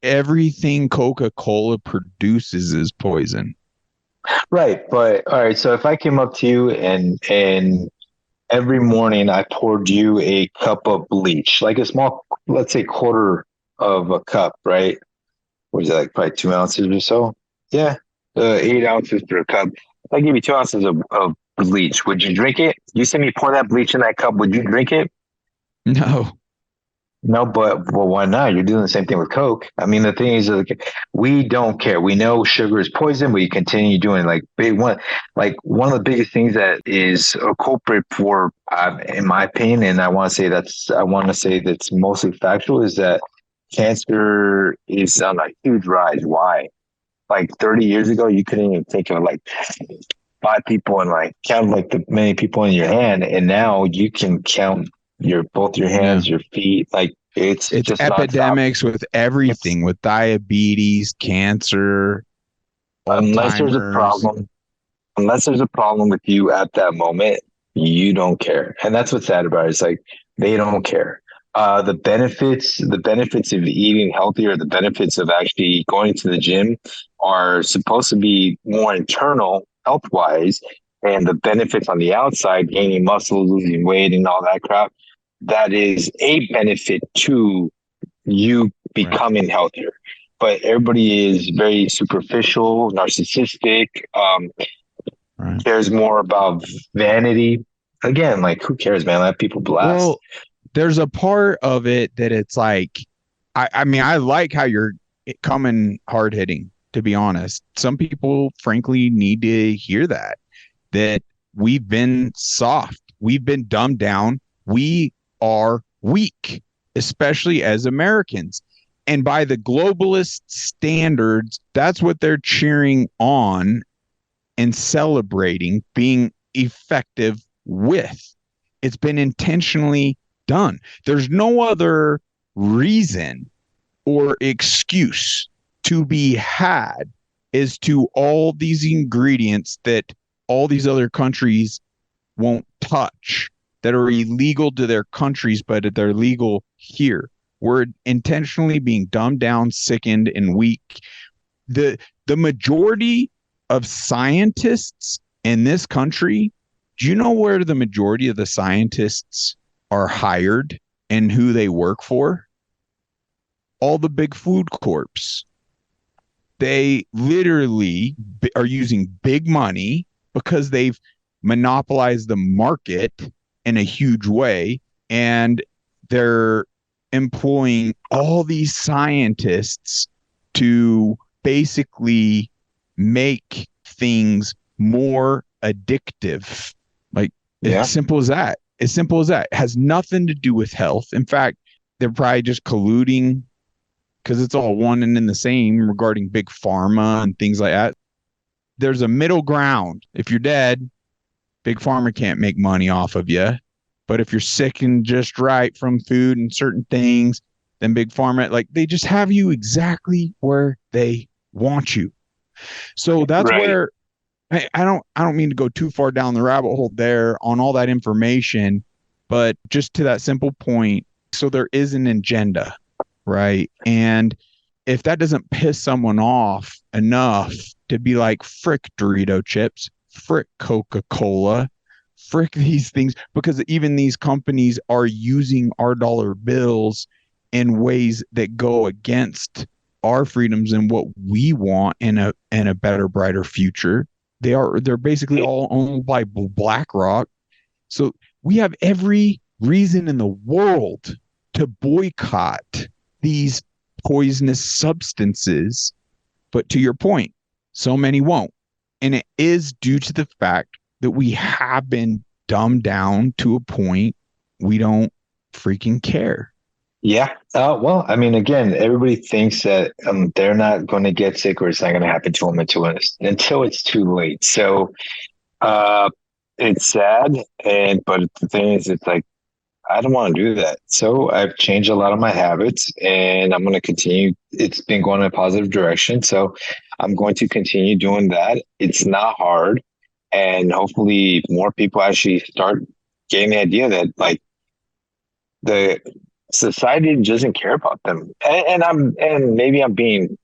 [SPEAKER 1] Everything Coca-Cola produces is poison.
[SPEAKER 2] Right, but all right. So if I came up to you and every morning I poured you a cup of bleach, like a small, let's say quarter of a cup, right? What is that, like probably 2 ounces or so? Yeah, 8 ounces per cup. If I give you 2 ounces of bleach, would you drink it? You see me pour that bleach in that cup, would you drink it?
[SPEAKER 1] No.
[SPEAKER 2] No, but well, why not? You're doing the same thing with Coke. I mean, the thing is, like, we don't care. We know sugar is poison. We continue doing one of the biggest things that is a culprit for, in my opinion, and I want to say that's mostly factual, is that cancer is on a huge rise. Why? Like 30 years ago, you couldn't even think of like 5 people and like count like the many people in your hand, and now you can count both your
[SPEAKER 1] Yeah.
[SPEAKER 2] hands, your feet. Like it's
[SPEAKER 1] It's
[SPEAKER 2] just nonstop.
[SPEAKER 1] epidemics with
[SPEAKER 2] It's
[SPEAKER 1] everything, with diabetes, cancer,
[SPEAKER 2] unless there's a
[SPEAKER 1] Alzheimer's.
[SPEAKER 2] problem, unless there's a problem with you at that moment, You don't care. And that's what's sad about it. It's like they don't care. The benefits of eating healthier, the benefits of actually going to the gym are supposed to be more internal health wise. And the benefits on the outside, gaining muscle, losing weight, and all that crap, that is a benefit to you
[SPEAKER 1] Right.
[SPEAKER 2] becoming healthier. But everybody is very superficial, narcissistic,
[SPEAKER 1] Right.
[SPEAKER 2] cares more about vanity. Again, like who cares, man? Let people blast.
[SPEAKER 1] Well, there's a part of it that it's like, I mean, I like how you're coming hard hitting, to be honest. Some people, frankly, need to hear that we've been soft, we've been dumbed down, we are weak, especially as Americans. And by the globalist standards, that's what they're cheering on and celebrating being effective with. It's been intentionally done. There's no other reason or excuse to be had as to all these ingredients that all these other countries won't touch, that are illegal to their countries, but they're legal here. We're intentionally being dumbed down, sickened, and weak. The majority of scientists in this country, do you know where the majority of the scientists are hired and who they work for? All the big food corps. They literally are using big money because they've monopolized the market in a huge way, and they're employing all these scientists to basically make things more addictive. Like, as
[SPEAKER 2] Yeah.
[SPEAKER 1] simple as that. As simple as that. It has nothing to do with health. In fact, they're probably just colluding because it's all one and in the same regarding big pharma and things like that. There's a middle ground. If you're dead, big pharma can't make money off of you. But if you're sick and just right from food and certain things, then big pharma, like, they just have you exactly where they want you. So that's
[SPEAKER 2] Right.
[SPEAKER 1] where I don't mean to go too far down the rabbit hole there on all that information, but just to that simple point. So there is an agenda, right? And if that doesn't piss someone off enough to be like, frick Dorito chips, frick Coca-Cola, frick these things, because even these companies are using our dollar bills in ways that go against our freedoms and what we want in a better, brighter future. They're basically all owned by BlackRock. So we have every reason in the world to boycott these poisonous substances. But to your point, so many won't. And it is due to the fact that we have been dumbed down to a point we don't freaking care.
[SPEAKER 2] Yeah. Well, I mean, again, everybody thinks that they're not going to get sick or it's not going to happen to them until it's too late. So uh, it's sad. But the thing is, it's like, I don't want to do that. So I've changed a lot of my habits and I'm going to continue. It's been going in a positive direction. So I'm going to continue doing that. It's not hard. And hopefully more people actually start getting the idea that like the society doesn't care about them. And maybe I'm being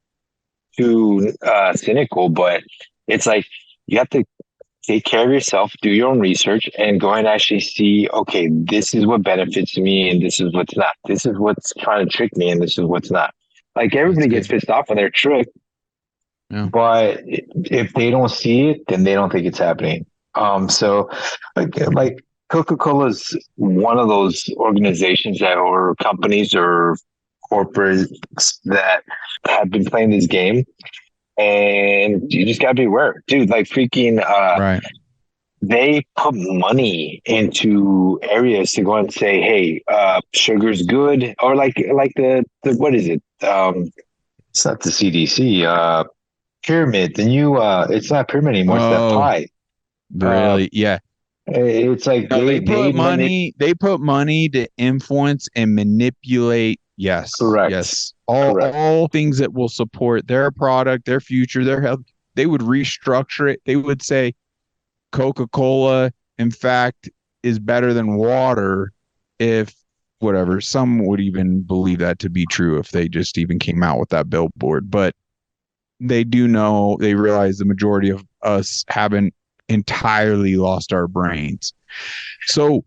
[SPEAKER 2] too cynical, but it's like you have to take care of yourself, do your own research, and go and actually see, okay, this is what benefits me and this is what's not. This is what's trying to trick me and this is what's not. Like
[SPEAKER 1] That's
[SPEAKER 2] everybody gets
[SPEAKER 1] good.
[SPEAKER 2] pissed off when they're tricked,
[SPEAKER 1] Yeah.
[SPEAKER 2] but if they don't see it, then they don't think it's happening. So like Coca-Cola is one of those organizations that or companies or corporates that have been playing this game, and you just gotta be aware, dude. Like freaking,
[SPEAKER 1] Right.
[SPEAKER 2] they put money into areas to go and say, "Hey, sugar's good," or like the what is it? It's not the CDC. Pyramid. The new. It's not pyramid anymore. It's that
[SPEAKER 1] Oh,
[SPEAKER 2] pie. Uh,
[SPEAKER 1] really? Yeah.
[SPEAKER 2] it's like
[SPEAKER 1] No,
[SPEAKER 2] they manipulate.
[SPEAKER 1] they put money to influence and manipulate. Yes.
[SPEAKER 2] Correct.
[SPEAKER 1] Yes.
[SPEAKER 2] Correct.
[SPEAKER 1] All things that will support their product, their future, their health. They would restructure it. They would say Coca-Cola, in fact, is better than water, if whatever, some would even believe that to be true if they just even came out with that billboard. But they do know, they realize the majority of us haven't entirely lost our brains. So,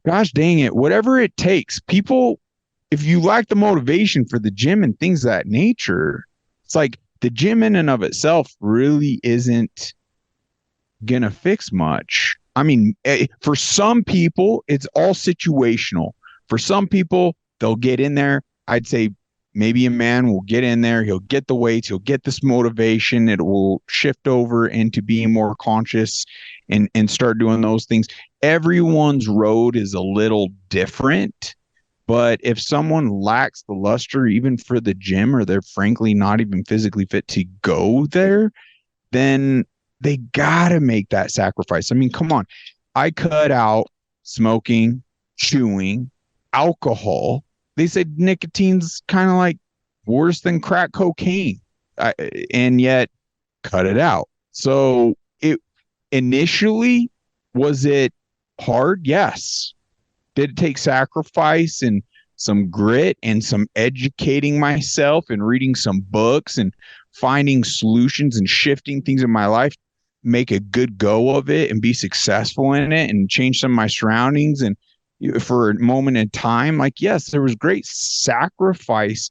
[SPEAKER 1] gosh dang it, whatever it takes, people, if you lack the motivation for the gym and things of that nature, it's like the gym in and of itself really isn't gonna fix much. I mean, for some people, it's all situational. For some people, they'll get in there. I'd say maybe a man will get in there, he'll get the weights, he'll get this motivation, it will shift over into being more conscious and start doing those things. Everyone's road is a little different. But if someone lacks the luster, even for the gym, or they're frankly not even physically fit to go there, then they gotta make that sacrifice. I mean, come on. I cut out smoking, chewing, alcohol. They said nicotine's kind of like worse than crack cocaine, and yet cut it out. So it initially, was it hard? Yes. Did it take sacrifice and some grit and some educating myself and reading some books and finding solutions and shifting things in my life, make a good go of it and be successful in it and change some of my surroundings and for a moment in time? Like, yes, there was great sacrifice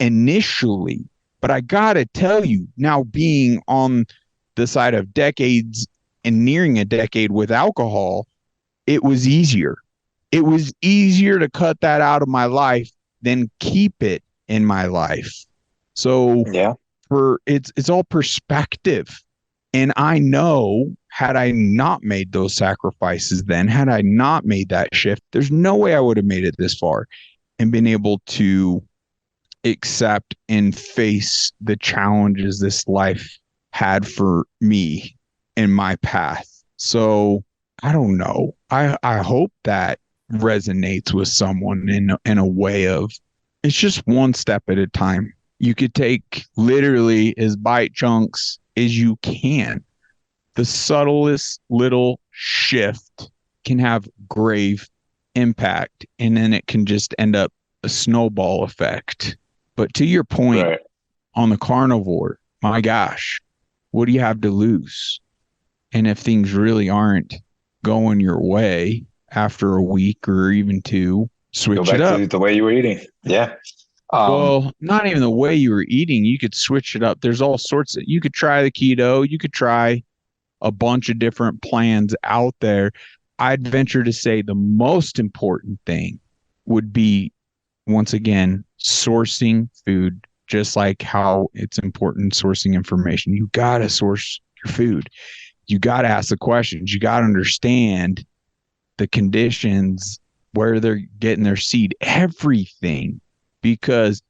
[SPEAKER 1] initially, but I gotta tell you, now being on the side of decades and nearing a decade with alcohol, it was easier. It was easier to cut that out of my life than keep it in my life. So
[SPEAKER 2] Yeah.
[SPEAKER 1] for it's all perspective. And I know, had I not made those sacrifices then, had I not made that shift, there's no way I would have made it this far and been able to accept and face the challenges this life had for me in my path. So I don't know. I hope that resonates with someone in a way of, it's just one step at a time. You could take literally as bite chunks as you can. The subtlest little shift can have grave impact, and then it can just end up a snowball effect. But to your point,
[SPEAKER 2] Right.
[SPEAKER 1] on the carnivore, my gosh, what do you have to lose? And if things really aren't going your way after a week or even two,
[SPEAKER 2] Go
[SPEAKER 1] switch it
[SPEAKER 2] back
[SPEAKER 1] up.
[SPEAKER 2] to the way you were eating. Yeah.
[SPEAKER 1] Well, not even the way you were eating. You could switch it up. There's all sorts of, you could try the keto. You could try a bunch of different plans out there. I'd venture to say the most important thing would be, once again, sourcing food, just like how it's important sourcing information. You got to source your food. You got to ask the questions. You got to understand the conditions, where they're getting their seed, everything, because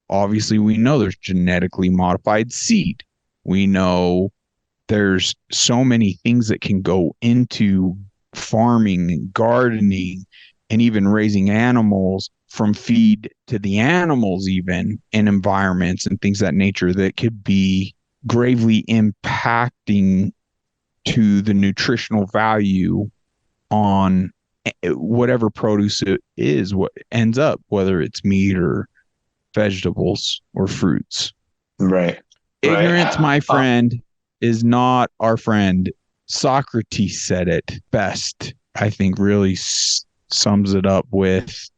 [SPEAKER 1] obviously we know there's genetically modified seed. We know there's so many things that can go into farming and gardening and even raising animals, from feed to the animals, even in environments and things of that nature, that could be gravely impacting to the nutritional value on whatever produce it is, what ends up, whether it's meat or vegetables or fruits.
[SPEAKER 2] Right.
[SPEAKER 1] Ignorance,
[SPEAKER 2] Right.
[SPEAKER 1] my friend, is not our friend. Socrates said it best, I think, really sums it up with,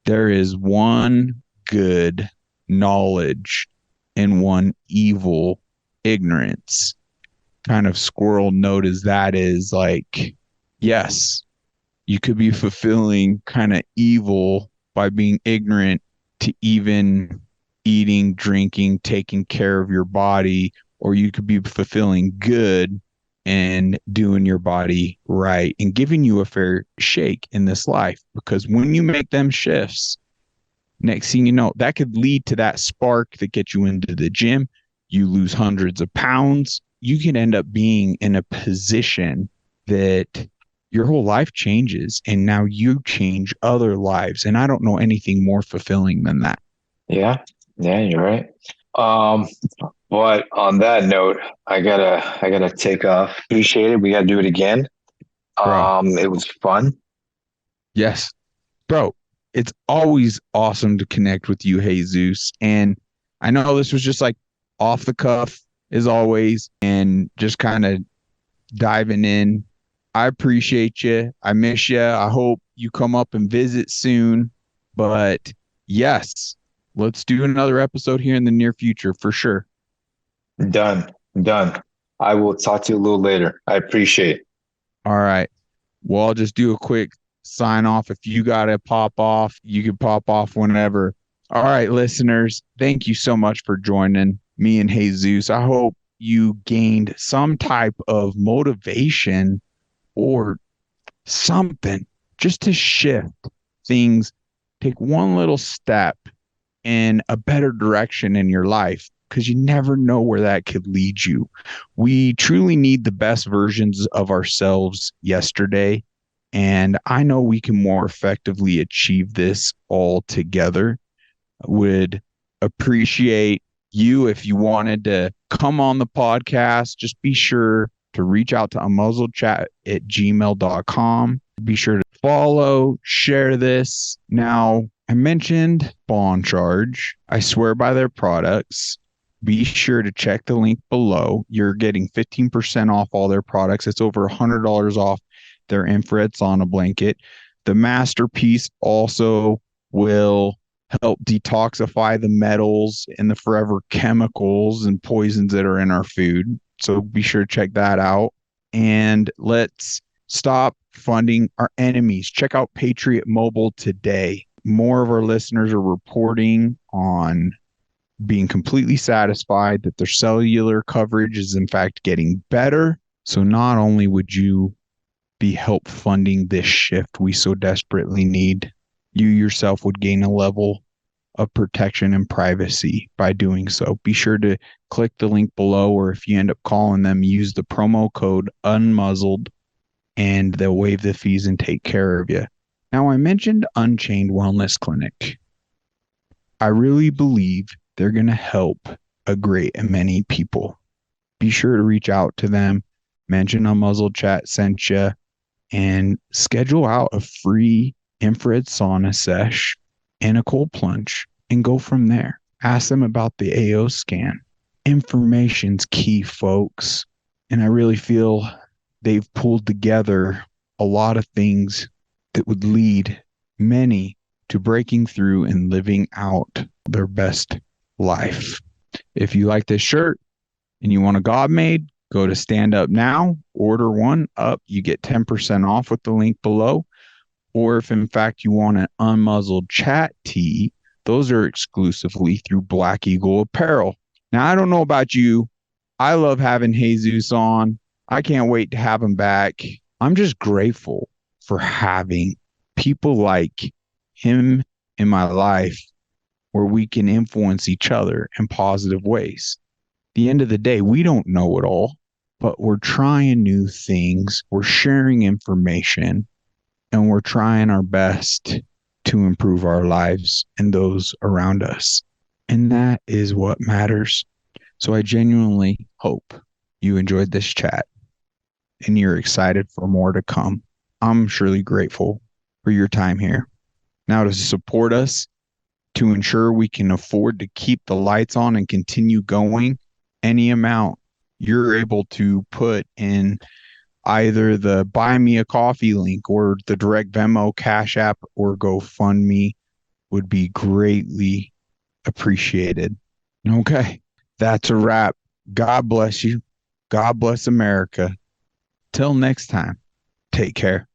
[SPEAKER 1] there is one good knowledge and one evil ignorance. Kind of squirrel note as that is, like, yes, you could be fulfilling kind of evil by being ignorant to even eating, drinking, taking care of your body, or you could be fulfilling good and doing your body right and giving you a fair shake in this life. Because when you make them shifts, next thing you know, that could lead to that spark that gets you into the gym. You lose hundreds of pounds. You can end up being in a position that your whole life changes, and now you change other lives. And I don't know anything more fulfilling than that.
[SPEAKER 2] Yeah. Yeah, you're right. Um, but on that note, I gotta take off. Appreciate it. We gotta do it again.
[SPEAKER 1] bro.
[SPEAKER 2] It was fun.
[SPEAKER 1] Yes, bro. It's always awesome to connect with you, Jesus. And I know this was just like off the cuff as always, and just kind of diving in. I appreciate you. I miss you. I hope you come up and visit soon. But yes, let's do another episode here in the near future for sure.
[SPEAKER 2] Done. Done. I will talk to you a little later. I appreciate it.
[SPEAKER 1] All right. Well, I'll just do a quick sign off. If you got to pop off, you can pop off whenever. All right, listeners, thank you so much for joining me and Jesus. I hope you gained some type of motivation or something just to shift things, take one little step in a better direction in your life because you never know where that could lead you. We truly need the best versions of ourselves yesterday. And I know we can more effectively achieve this all together. Would appreciate you if you wanted to come on the podcast. Just be sure to reach out to unmuzzledchat@gmail.com. Be sure to follow, share this. Now, I mentioned Bond Charge. I swear by their products. Be sure to check the link below. You're getting 15% off all their products. It's over $100 off their infrared sauna blanket. The Masterpiece also will help detoxify the metals and the forever chemicals and poisons that are in our food. So be sure to check that out. And let's stop funding our enemies. Check out Patriot Mobile today. More of our listeners are reporting on being completely satisfied that their cellular coverage is in fact getting better. So not only would you be help funding this shift we so desperately need, you yourself would gain a level of protection and privacy by doing so. Be sure to click the link below, or if you end up calling them, use the promo code unmuzzled and they'll waive the fees and take care of you. Now, I mentioned Unchained Wellness Clinic. I really believe they're going to help a great many people. Be sure to reach out to them, mention Unmuzzled Chat sent you, and schedule out a free infrared sauna sesh and a cold plunge and go from there. Ask them about the AO scan. Information's key, folks. And I really feel they've pulled together a lot of things that would lead many to breaking through and living out their best life. If you like this shirt and you want a God made, go to Stand Up Now, order one up. You get 10% off with the link below. Or if in fact you want an Unmuzzled Chat tee, those are exclusively through Black Eagle Apparel. Now, I don't know about you. I love having Jesus on. I can't wait to have him back. I'm just grateful for having people like him in my life where we can influence each other in positive ways. At the end of the day, we don't know it all, but we're trying new things. We're sharing information and we're trying our best to improve our lives and those around us. And that is what matters. So I genuinely hope you enjoyed this chat and you're excited for more to come. I'm surely grateful for your time here. Now, to support us, to ensure we can afford to keep the lights on and continue going, any amount you're able to put in either the Buy Me a Coffee link or the direct Venmo, Cash App, or GoFundMe would be greatly appreciated. Okay, that's a wrap. God bless you. God bless America. Till next time, take care.